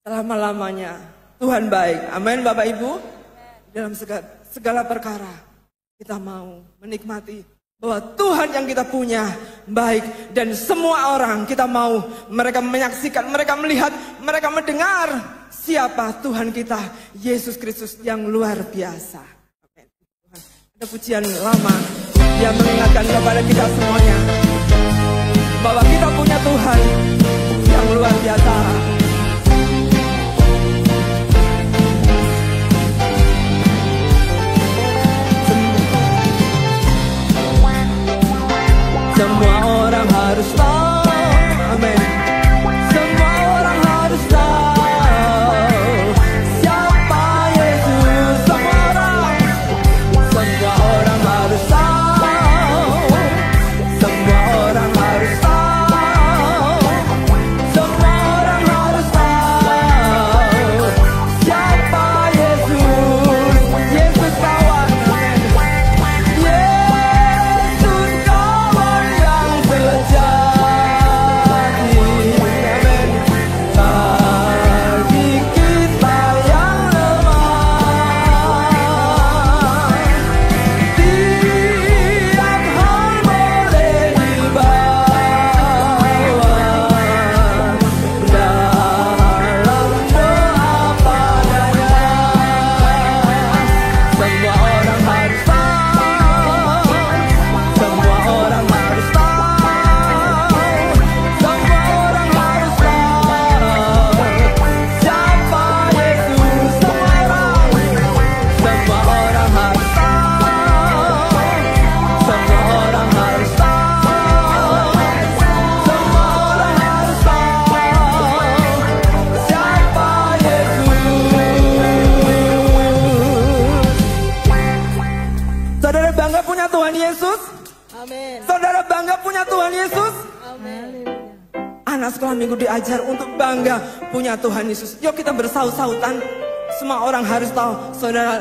selama-lamanya. Tuhan baik. Amin Bapak Ibu. Dalam segala perkara kita mau menikmati bahwa Tuhan yang kita punya baik. Dan semua orang kita mau mereka menyaksikan, mereka melihat, mereka mendengar siapa Tuhan kita, Yesus Kristus yang luar biasa. Amin. Ada pujian lama yang mengingatkan kepada kita semuanya bahwa kita punya Tuhan yang luar biasa. Semua orang harus tahu, amin. Semua orang harus tahu siapa Yesus. Semua orang harus tahu. Semua orang harus tahu. Semua orang harus tahu siapa Yesus. Yesus kawan, amin. Yesus kawan yang sejati, amin. Bagi kita yang lemah, tiap hal boleh dibawa dalam doa padanya. Semua orang harus tahu. Semua orang harus tahu. Semua orang harus tahu siapa Yesus. Semua orang harus tahu. Semua orang harus tahu. Semua orang harus tahu siapa Yesus. Saudara bangga punya Tuhan Yesus? Amin. Saudara bangga punya Tuhan Yesus? Amin. Anak sekolah minggu diajar untuk bangga punya Tuhan Yesus. Yuk kita bersaut-sautan. Semua orang harus tahu. Saudara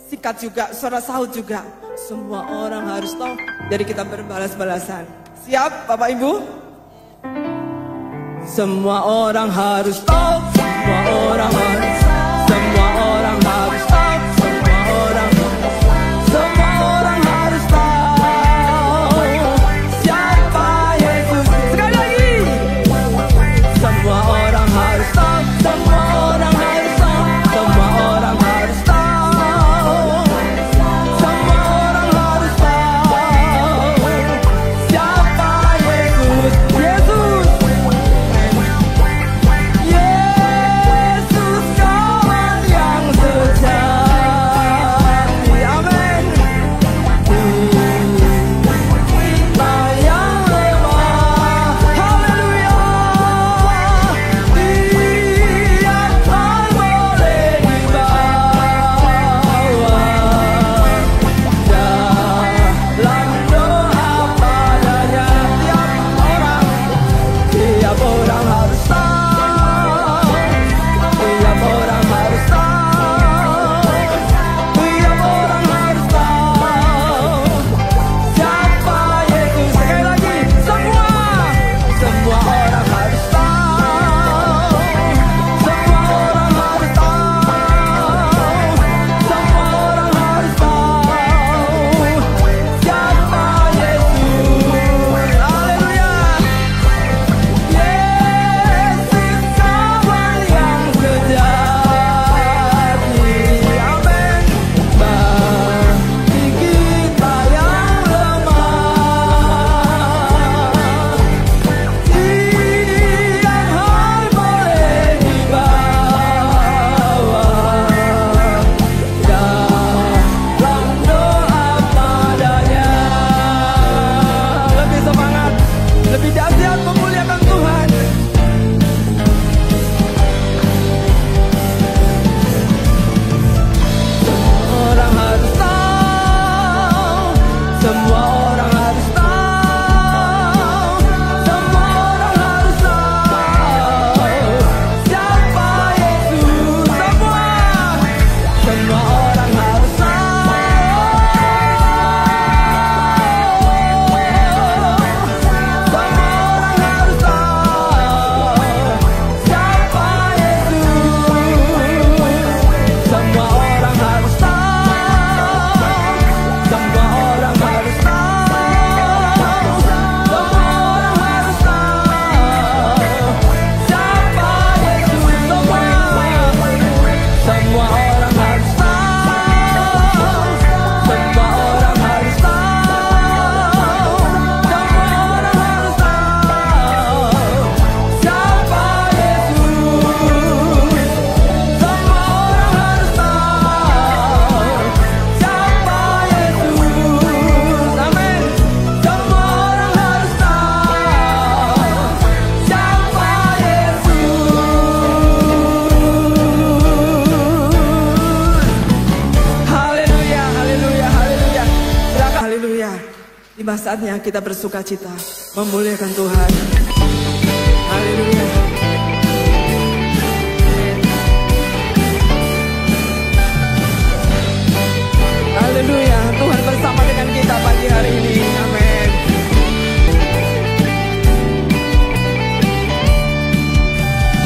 sikat juga, saudara saut juga. Semua orang harus tahu. Jadi kita berbalas-balasan. Siap Bapak Ibu? Semua orang harus tahu. Semua orang harus. Semua orang harus tahu. Semua orang. Semua orang harus tahu siapa Yesus. Sekali lagi. Semua orang harus tahu. Semua orang harus tahu. Semua orang harus tahu. Semua orang harus tahu siapa Yesus. Yesus. Yesus Inilah saatnya kita bersuka cita, memuliakan Tuhan. Haleluya. Haleluya, Tuhan bersama dengan kita pagi hari ini. Amin.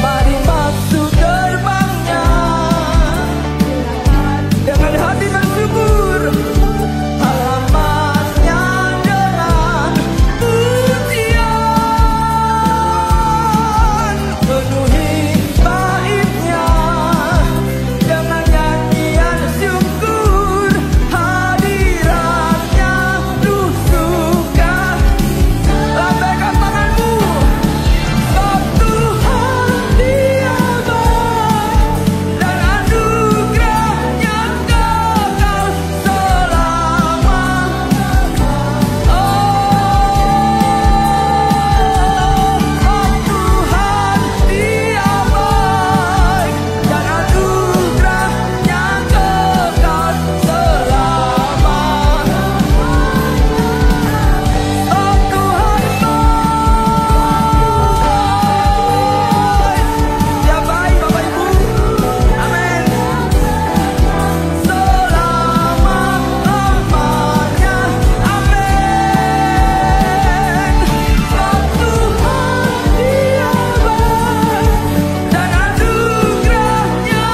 Mari masuk gerbangnya dengan hati bersyukur, halamannya dengan pujian, penuhi baitnya dengan nyanyian syukur, hadiratnya penuh suka. Lambaikan tanganmu, sebab Tuhan Dia baik dan anugerahnya kekal selamanya. Sebab Tuhan Dia baik dan anugerahnya kekal selamanya. Oh Tuhan baik, Dia baik Bapak Ibu. Amin. Selama-lamanya. Amin. Sebab Tuhan Dia baik dan anugerahnya.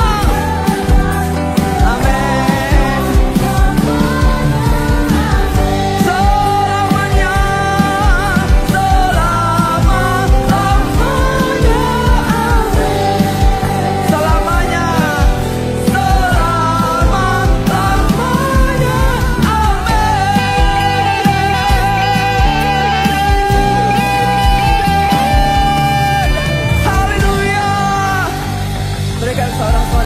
Amin. Selamanya, selama-lamanya. Amin. Selamanya, selama-lamanya. Amin. Haleluya. Berikan seorang